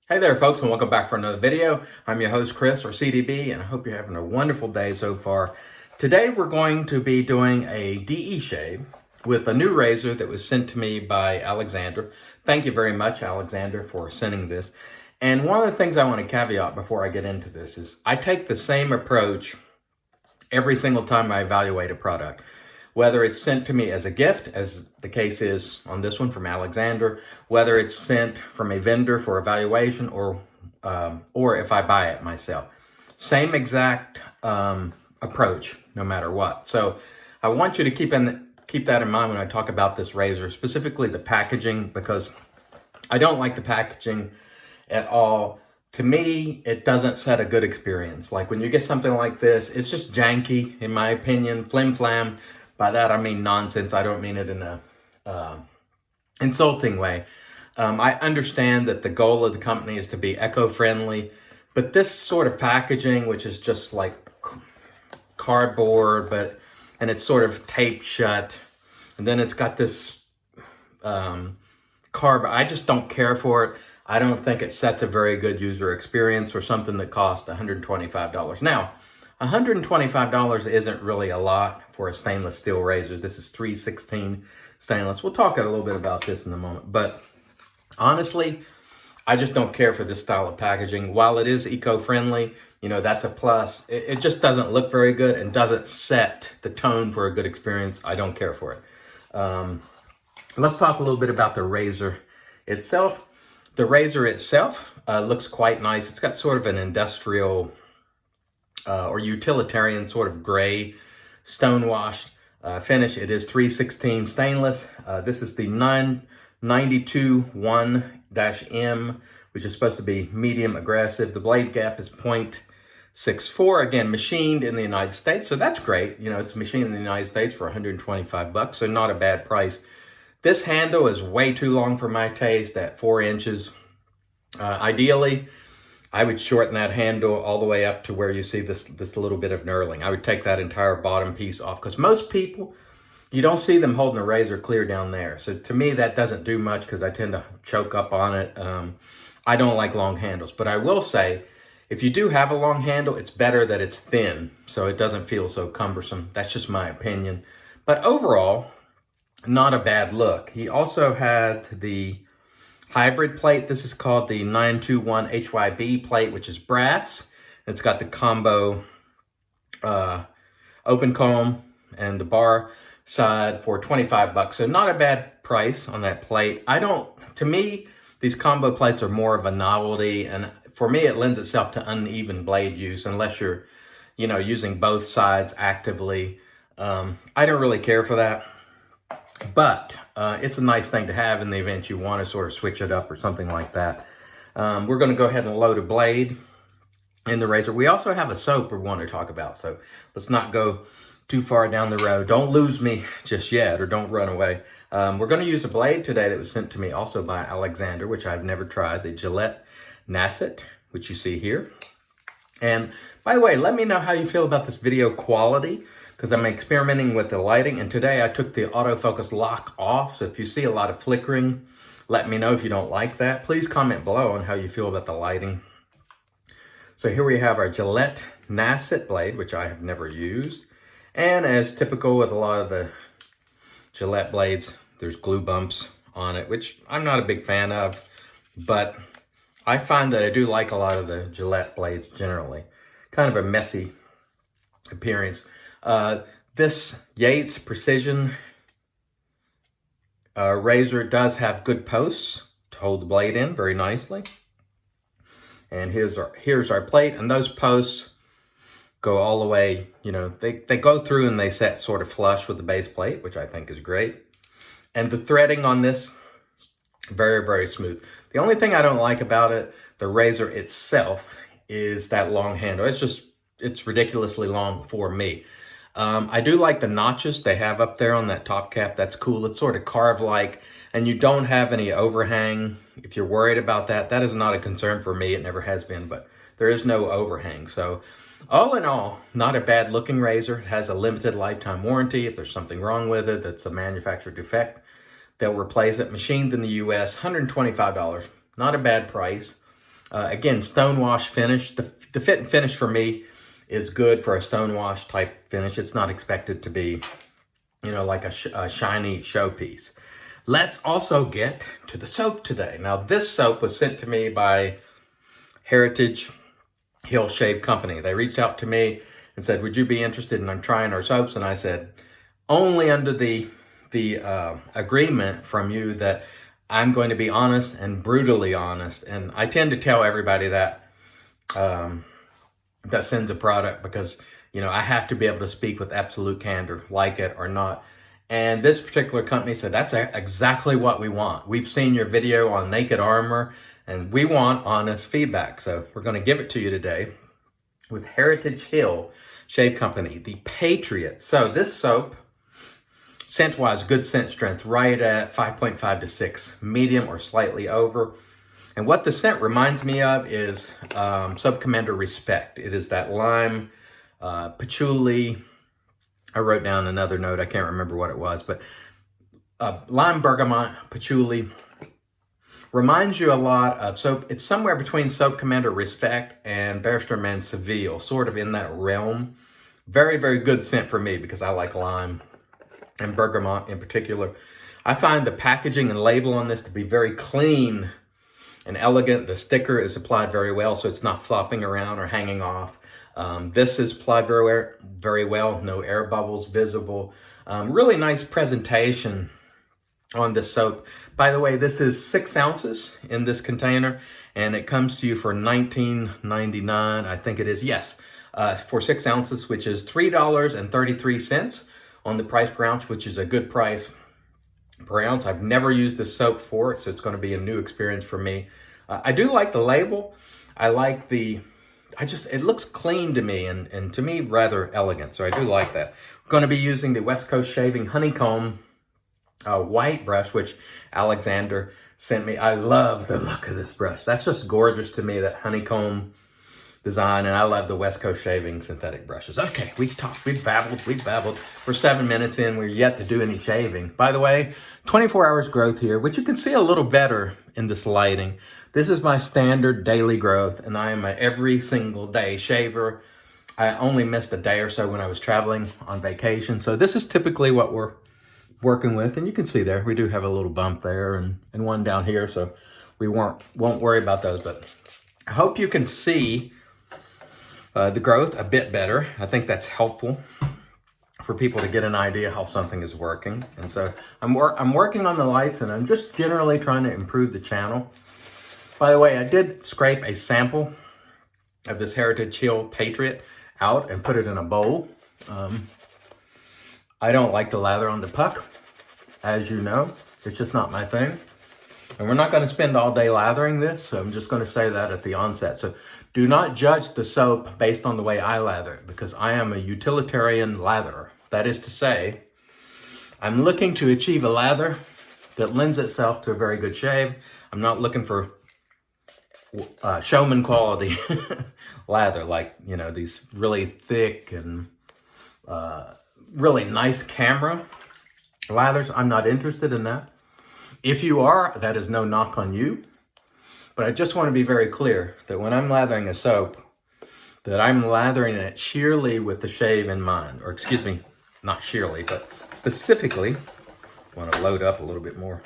Hey there folks, and welcome back for another video. I'm your host Chris, or CDB, and I hope you're having a wonderful day so far. Today we're going to be doing a DE shave with a new razor that was sent to me by Alexander. Thank you very much, Alexander, for sending this. And one of the things I want to caveat before I get into this is I take the same approach every single time I evaluate a product. Whether it's sent to me as a gift, as the case is on this one from Alexander, whether it's sent from a vendor for evaluation, or if I buy it myself. Same exact approach, no matter what. So I want you to keep that in mind when I talk about this razor, specifically the packaging, because I don't like the packaging at all. To me, it doesn't set a good experience. Like when you get something like this, it's just janky, in my opinion, flim flam. By that, I mean nonsense. I don't mean it in a insulting way. I understand that the goal of the company is to be eco-friendly, but this sort of packaging, which is just like cardboard, and it's sort of taped shut, and then it's got this I just don't care for it. I don't think it sets a very good user experience for something that costs $125. Now, $125 isn't really a lot for a stainless steel razor. This is 316 stainless. We'll talk a little bit about this in a moment. But honestly, I just don't care for this style of packaging. While it is eco-friendly, that's a plus. It just doesn't look very good and doesn't set the tone for a good experience. I don't care for it. Let's talk a little bit about the razor itself. The razor itself looks quite nice. It's got sort of an industrial or utilitarian sort of gray stonewash finish. It is 316 stainless. This is the 992 1-M, which is supposed to be medium aggressive. The blade gap is 0.64. Again, machined in the United States, so that's great. It's machined in the United States for 125 bucks, so not a bad price. This handle is way too long for my taste at 4 inches. Ideally, I would shorten that handle all the way up to where you see this little bit of knurling. I would take that entire bottom piece off, because most people, you don't see them holding a razor clear down there. So to me, that doesn't do much because I tend to choke up on it. I don't like long handles, but I will say, if you do have a long handle, it's better that it's thin so it doesn't feel so cumbersome. That's just my opinion. But overall, not a bad look. He also had the hybrid plate. This is called the 921 HYB plate, which is brass. It's got the combo open comb and the bar side for 25 bucks. So not a bad price on that plate. To me, these combo plates are more of a novelty, and for me, it lends itself to uneven blade use unless you're, using both sides actively. I don't really care for that. But it's a nice thing to have in the event you want to sort of switch it up or something like that. We're going to go ahead and load a blade in the razor. We also have a soap we want to talk about, so let's not go too far down the road. Don't lose me just yet, or don't run away. We're going to use a blade today that was sent to me also by Alexander, which I've never tried, the Gillette Nasset, which you see here. And by the way, let me know how you feel about this video quality, because I'm experimenting with the lighting, and today I took the autofocus lock off, so if you see a lot of flickering, let me know if you don't like that. Please comment below on how you feel about the lighting. So here we have our Gillette Nasset blade, which I have never used, and as typical with a lot of the Gillette blades, there's glue bumps on it, which I'm not a big fan of, but I find that I do like a lot of the Gillette blades generally. Kind of a messy appearance. This Yates Precision razor does have good posts to hold the blade in very nicely. And here's our plate, and those posts go all the way, they go through and they set sort of flush with the base plate, which I think is great. And the threading on this, very, very smooth. The only thing I don't like about it, the razor itself, is that long handle. It's ridiculously long for me. I do like the notches they have up there on that top cap. That's cool. It's sort of carved-like, and you don't have any overhang. If you're worried about that, that is not a concern for me. It never has been, but there is no overhang. So all in all, not a bad looking razor. It has a limited lifetime warranty. If there's something wrong with it, that's a manufacturer defect, they'll replace it. Machined in the US, $125. Not a bad price. Again, stone wash finish. The fit and finish for me is good for a stone wash type finish. It's not expected to be, like a shiny showpiece. Let's also get to the soap today. Now, this soap was sent to me by Heritage Hill Shave Company. They reached out to me and said, would you be interested in trying our soaps? And I said, only under the agreement from you that I'm going to be honest and brutally honest. And I tend to tell everybody that that sends a product because, I have to be able to speak with absolute candor, like it or not. And this particular company said, that's exactly what we want. We've seen your video on Naked Armor, and we want honest feedback. So we're going to give it to you today with Heritage Hill Shave Company, the Patriot. So this soap, scent-wise, good scent strength, right at 5.5 to 6, medium or slightly over. And what the scent reminds me of is Sub Commander Respect. It is that lime, patchouli. I wrote down another note. I can't remember what it was, but lime, bergamot, patchouli reminds you a lot of soap. It's somewhere between Soap Commander Respect and Barrister Man Seville, sort of in that realm. Very, very good scent for me because I like lime and bergamot in particular. I find the packaging and label on this to be very clean and elegant. The sticker is applied very well, so it's not flopping around or hanging off. This is applied very well. No air bubbles visible. Really nice presentation on this soap. By the way, this is 6 ounces in this container, and it comes to you for $19.99. I think it is. Yes, for 6 ounces, which is $3.33 on the price per ounce, which is a good price per ounce. I've never used this soap before, so it's going to be a new experience for me. I do like the label. I like it looks clean to me and to me rather elegant, so I do like that. We're going to be using the West Coast Shaving Honeycomb white brush, which Alexander sent me. I love the look of this brush. That's just gorgeous to me, that honeycomb design, and I love the West Coast Shaving synthetic brushes. Okay, we've talked, we've babbled. We're 7 minutes in, we're yet to do any shaving. By the way, 24 hours growth here, which you can see a little better in this lighting. This is my standard daily growth, and I am an every single day shaver. I only missed a day or so when I was traveling on vacation, so this is typically what we're working with, and you can see there, we do have a little bump there and one down here, so we won't worry about those, but I hope you can see the growth a bit better. I think that's helpful for people to get an idea how something is working. And so I'm working on the lights, and I'm just generally trying to improve the channel. By the way, I did scrape a sample of this Heritage Hill Patriot out and put it in a bowl. I don't like to lather on the puck, as you know. It's just not my thing. And we're not going to spend all day lathering this, so I'm just going to say that at the onset. So do not judge the soap based on the way I lather it, because I am a utilitarian latherer. That is to say, I'm looking to achieve a lather that lends itself to a very good shave. I'm not looking for showman quality lather, like, these really thick and really nice camera lathers. I'm not interested in that. If you are, that is no knock on you. But I just want to be very clear that when I'm lathering a soap, that I'm lathering it sheerly with the shave in mind. Or excuse me, not sheerly, but specifically, I want to load up a little bit more,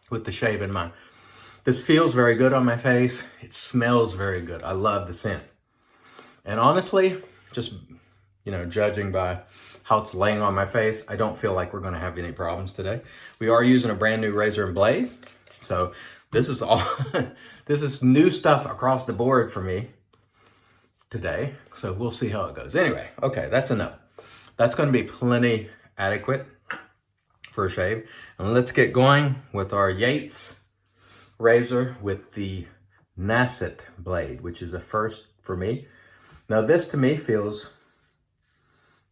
with the shave in mind. This feels very good on my face. It smells very good. I love the scent. And honestly, just, judging by how it's laying on my face, I don't feel like we're going to have any problems today. We are using a brand new razor and blade. So this is all, this is new stuff across the board for me today. So we'll see how it goes. Anyway, okay, that's enough. That's going to be plenty adequate for a shave. And let's get going with our Yates razor with the Nasset blade, which is a first for me. Now this to me feels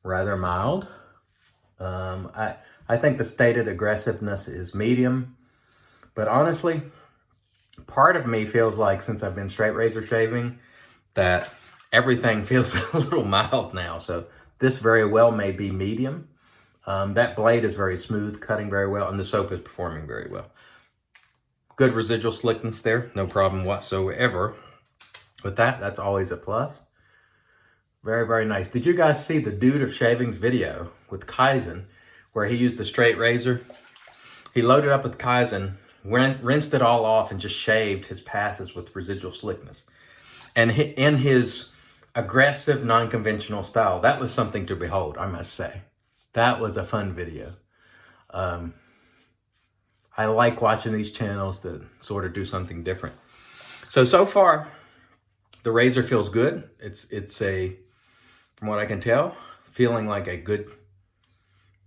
rather mild. I think the stated aggressiveness is medium, but honestly, part of me feels like, since I've been straight razor shaving, that everything feels a little mild now. So this very well may be medium. That blade is very smooth, cutting very well, and the soap is performing very well. Good residual slickness there, no problem whatsoever. with that, that's always a plus. Very, very nice. Did you guys see the Dude of Shavings video with Kaizen where he used the straight razor? He loaded up with Kaizen, rinsed it all off, and just shaved his passes with residual slickness. And in his aggressive, non-conventional style, that was something to behold, I must say. That was a fun video. I like watching these channels that sort of do something different. So far, the razor feels good. It's from what I can tell, feeling like a good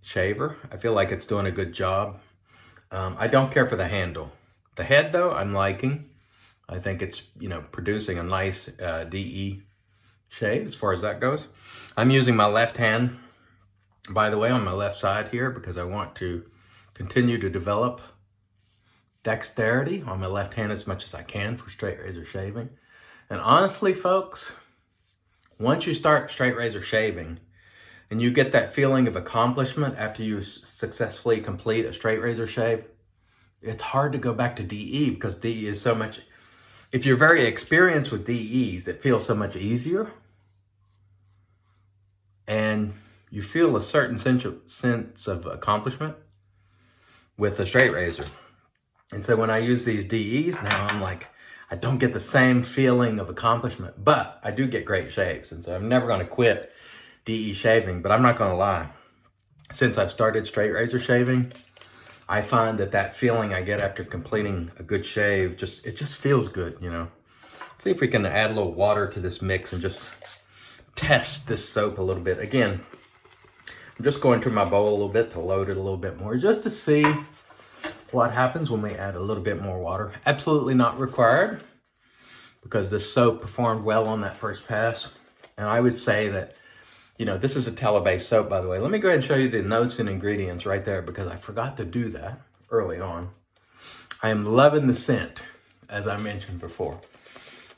shaver. I feel like it's doing a good job. I don't care for the handle. The head, though, I'm liking. I think it's, producing a nice DE shave as far as that goes. I'm using my left hand, by the way, on my left side here because I want to continue to develop dexterity on my left hand as much as I can for straight razor shaving. And honestly, folks, once you start straight razor shaving and you get that feeling of accomplishment after you successfully complete a straight razor shave, it's hard to go back to DE because DE is so much, if you're very experienced with DEs, it feels so much easier. And you feel a certain sense of accomplishment with the straight razor. And so when I use these DEs now, I'm like, I don't get the same feeling of accomplishment, but I do get great shaves. And so I'm never going to quit DE shaving, but I'm not going to lie. Since I've started straight razor shaving, I find that feeling I get after completing a good shave, it just feels good, See if we can add a little water to this mix and just test this soap a little bit. Again, I'm just going through my bowl a little bit to load it a little bit more just to see what happens when we add a little bit more water. Absolutely not required because this soap performed well on that first pass. And I would say that, this is a tallow-based soap, by the way. Let me go ahead and show you the notes and ingredients right there because I forgot to do that early on. I am loving the scent, as I mentioned before.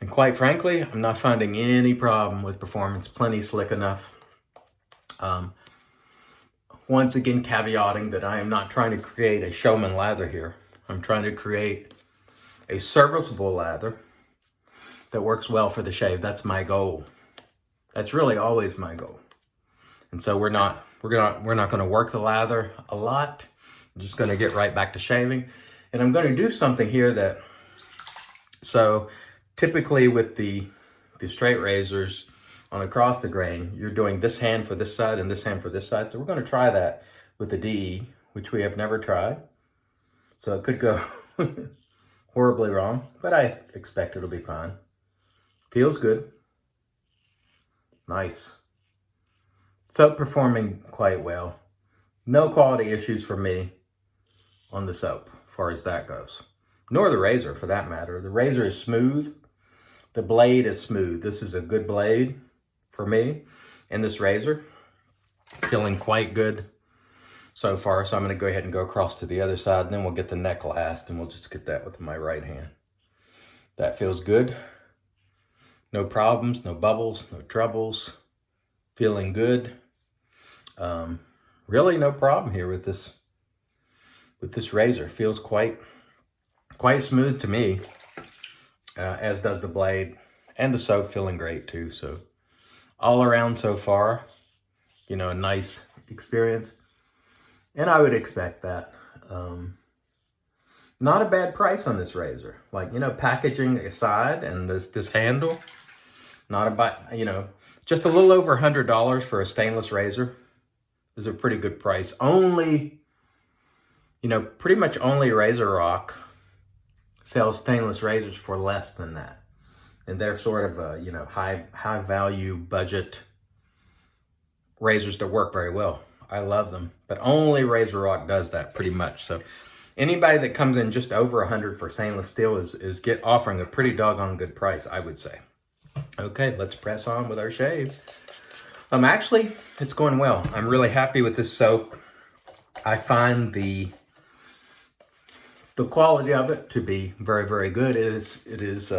And quite frankly, I'm not finding any problem with performance. Plenty slick enough. Once again, caveating that I am not trying to create a showman lather here. I'm trying to create a serviceable lather that works well for the shave. That's my goal. That's really always my goal. And so we're not going to work the lather a lot. I'm just going to get right back to shaving. And I'm going to do something here so typically with the straight razors on across the grain, you're doing this hand for this side and this hand for this side. So we're going to try that with the DE, which we have never tried. So it could go horribly wrong, but I expect it'll be fine. Feels good. Nice. Soap performing quite well. No quality issues for me on the soap, as far as that goes. Nor the razor, for that matter. The razor is smooth. The blade is smooth. This is a good blade for me. And this razor, feeling quite good so far. So I'm going to go ahead and go across to the other side, and then we'll get the neck last, and we'll just get that with my right hand. That feels good. No problems, no bubbles, no troubles. Feeling good. Really no problem here with this razor. Feels quite smooth to me, as does the blade, and the soap feeling great too. So all around so far, a nice experience. And I would expect that. Not a bad price on this razor. Like, packaging aside and this handle, not a bad, just a little over $100 for a stainless razor is a pretty good price. Pretty much only Razor Rock sells stainless razors for less than that. And they're sort of high value budget razors that work very well. I love them, but only Razor Rock does that pretty much. So anybody that comes in just over $100 for stainless steel is offering a pretty doggone good price, I would say. Okay, let's press on with our shave. Actually, it's going well. I'm really happy with this soap. I find the quality of it to be very, very good. It is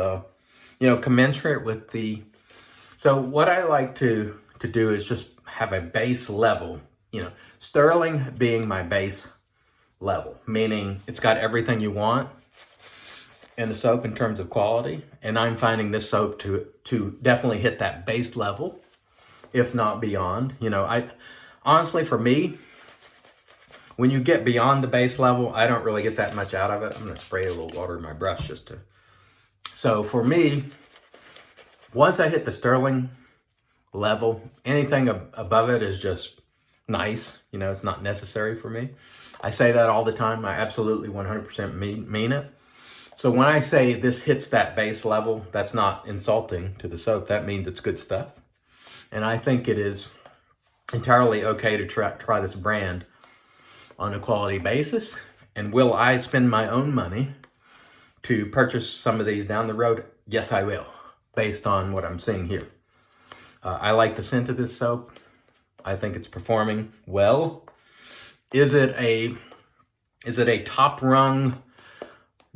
commensurate with the. So what I like to do is just have a base level. Sterling being my base level, meaning it's got everything you want. in the soap in terms of quality, and I'm finding this soap to definitely hit that base level, if not beyond. You know, I honestly, for me, when you get beyond the base level, I don't really get that much out of it. I'm gonna spray a little water in my brush just to. So for me, once I hit the sterling level, anything above it is just nice. You know, it's not necessary for me. I say that all the time. I absolutely 100% mean it. So when I say this hits that base level, that's not insulting to the soap. That means it's good stuff. And I think it is entirely okay to try this brand on a quality basis. And will I spend my own money to purchase some of these down the road? Yes, I will, based on what I'm seeing here. I like the scent of this soap. I think it's performing well. Is it a top rung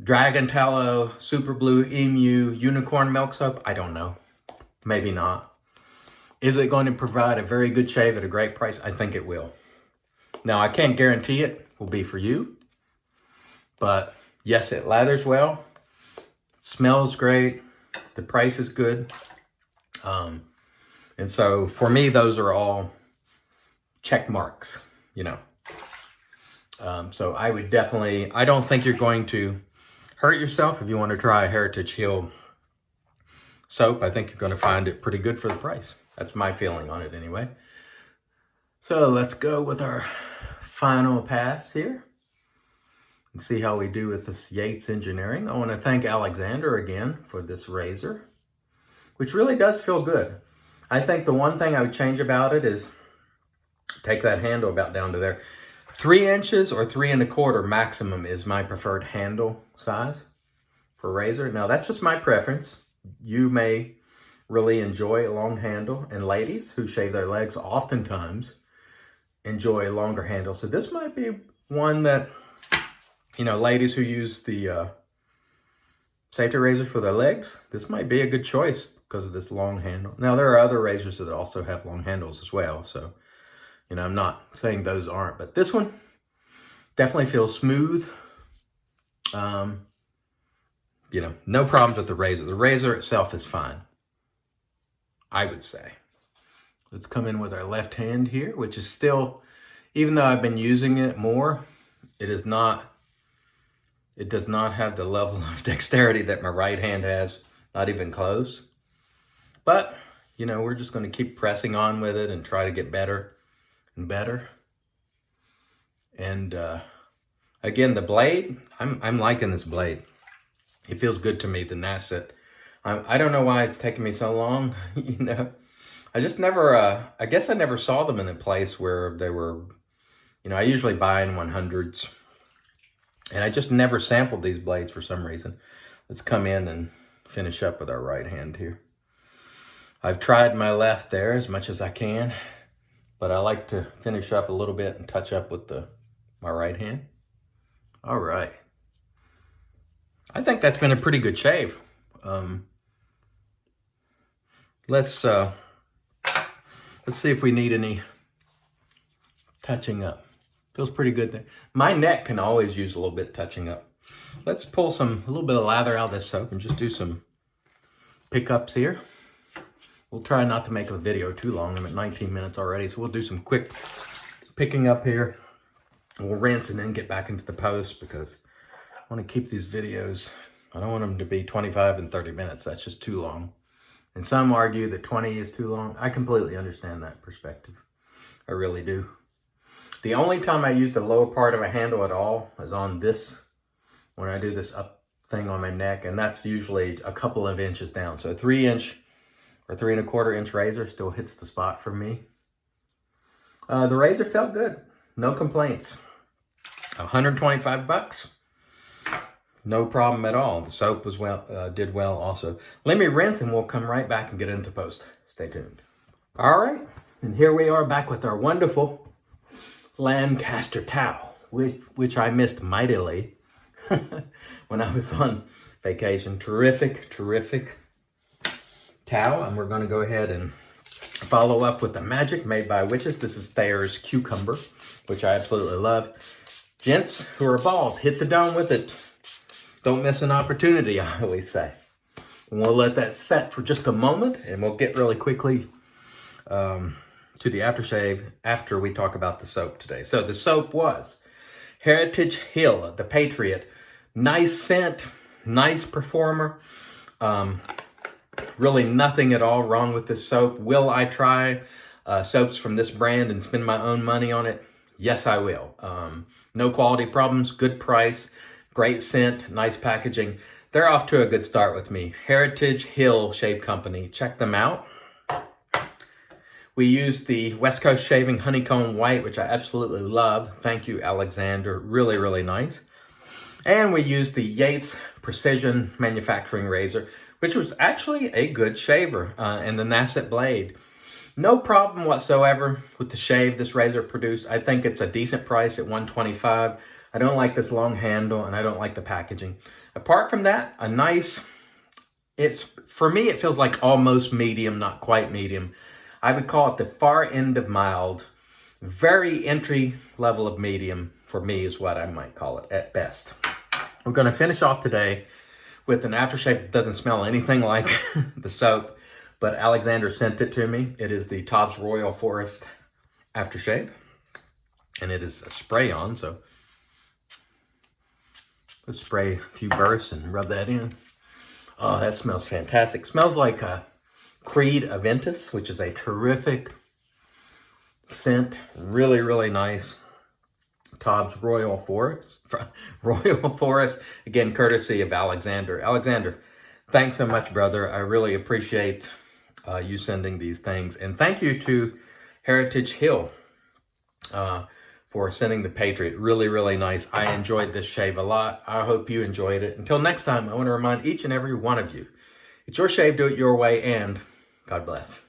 Dragon Tallow, Super Blue Emu, Unicorn Milk Soap? I don't know. Maybe not. Is it going to provide a very good shave at a great price? I think it will. Now, I can't guarantee it will be for you. But yes, it lathers well. Smells great. The price is good. And so for me, those are all check marks, you know. So I would definitely, I don't think you're going to hurt yourself if you want to try a Heritage Hill soap. I think you're going to find it pretty good for the price. That's my feeling on it anyway. So let's go with our final pass here and see how we do with this Yates Engineering. I want to thank Alexander again for this razor, which really does feel good. I think the one thing I would change about it is take that handle about down to there. 3 inches or 3 1/4 maximum is my preferred handle size for razor. Now that's just my preference. You may really enjoy a long handle, and ladies who shave their legs oftentimes enjoy a longer handle. So this might be one that, you know, ladies who use the safety razors for their legs, this might be a good choice because of this long handle. Now there are other razors that also have long handles as well. So, you know, I'm not saying those aren't, but this one definitely feels smooth. You know, no problems with the razor. The razor itself is fine, I would say. Let's come in with our left hand here, which is still, even though I've been using it more, it does not have the level of dexterity that my right hand has, not even close. But, you know, we're just going to keep pressing on with it and try to get better and better. And again, the blade, I'm liking this blade. It feels good to me, the Nasset. I don't know why it's taken me so long, you know. I just never, I guess I never saw them in a place where they were, you know, I usually buy in 100s. And I just never sampled these blades for some reason. Let's come in and finish up with our right hand here. I've tried my left there as much as I can, but I like to finish up a little bit and touch up with my right hand. All right. I think that's been a pretty good shave. Let's see if we need any touching up. Feels pretty good there. My neck can always use a little bit touching up. Let's pull a little bit of lather out of this soap and just do some pickups here. We'll try not to make the video too long. I'm at 19 minutes already, so we'll do some quick picking up here. We'll rinse and then get back into the post because I want to keep these videos, I don't want them to be 25 and 30 minutes. That's just too long. And some argue that 20 is too long. I completely understand that perspective. I really do. The only time I use the lower part of a handle at all is on this, when I do this up thing on my neck, and that's usually a couple of inches down. So a 3 inch or 3 1/4 inch razor still hits the spot for me. The razor felt good. No complaints. $125. No problem at all. The soap was did well also. Let me rinse and we'll come right back and get into post. Stay tuned. All right, and here we are back with our wonderful Lancaster towel, which I missed mightily when I was on vacation. Terrific towel, and we're going to go ahead and follow up with the Magic made by Witches. This is Thayer's Cucumber, which I absolutely love. Gents who are bald, hit the dome with it. Don't miss an opportunity, I always say. And we'll let that set for just a moment, and we'll get really quickly to the aftershave after we talk about the soap today. So the soap was Heritage Hill, the Patriot. Nice scent, nice performer. Really nothing at all wrong with this soap. Will I try soaps from this brand and spend my own money on it? Yes, I will. No quality problems, good price, great scent, nice packaging. They're off to a good start with me. Heritage Hill Shave Company. Check them out. We used the West Coast Shaving Honeycomb White, which I absolutely love. Thank you, Alexander. Really, really nice. And we used the Yates Precision Manufacturing Razor, which was actually a good shaver, and the Nasset blade. No problem whatsoever with the shave this razor produced. I think it's a decent price at $125. I don't like this long handle, and I don't like the packaging. Apart from that, a nice, for me, it feels like almost medium, not quite medium. I would call it the far end of mild, very entry level of medium for me is what I might call it at best. We're going to finish off today with an aftershave that doesn't smell anything like the soap, but Alexander sent it to me. It is the TOBS Royal Forest aftershave, and it is a spray-on, so let's spray a few bursts and rub that in. Oh, that smells fantastic. Smells like Creed Aventus, which is a terrific scent. Really, really nice. TOBS Royal Forest, again, courtesy of Alexander. Alexander, thanks so much, brother. I really appreciate you sending these things. And thank you to Heritage Hill for sending the Patriot. Really, really nice. I enjoyed this shave a lot. I hope you enjoyed it. Until next time, I want to remind each and every one of you, it's your shave, do it your way, and God bless.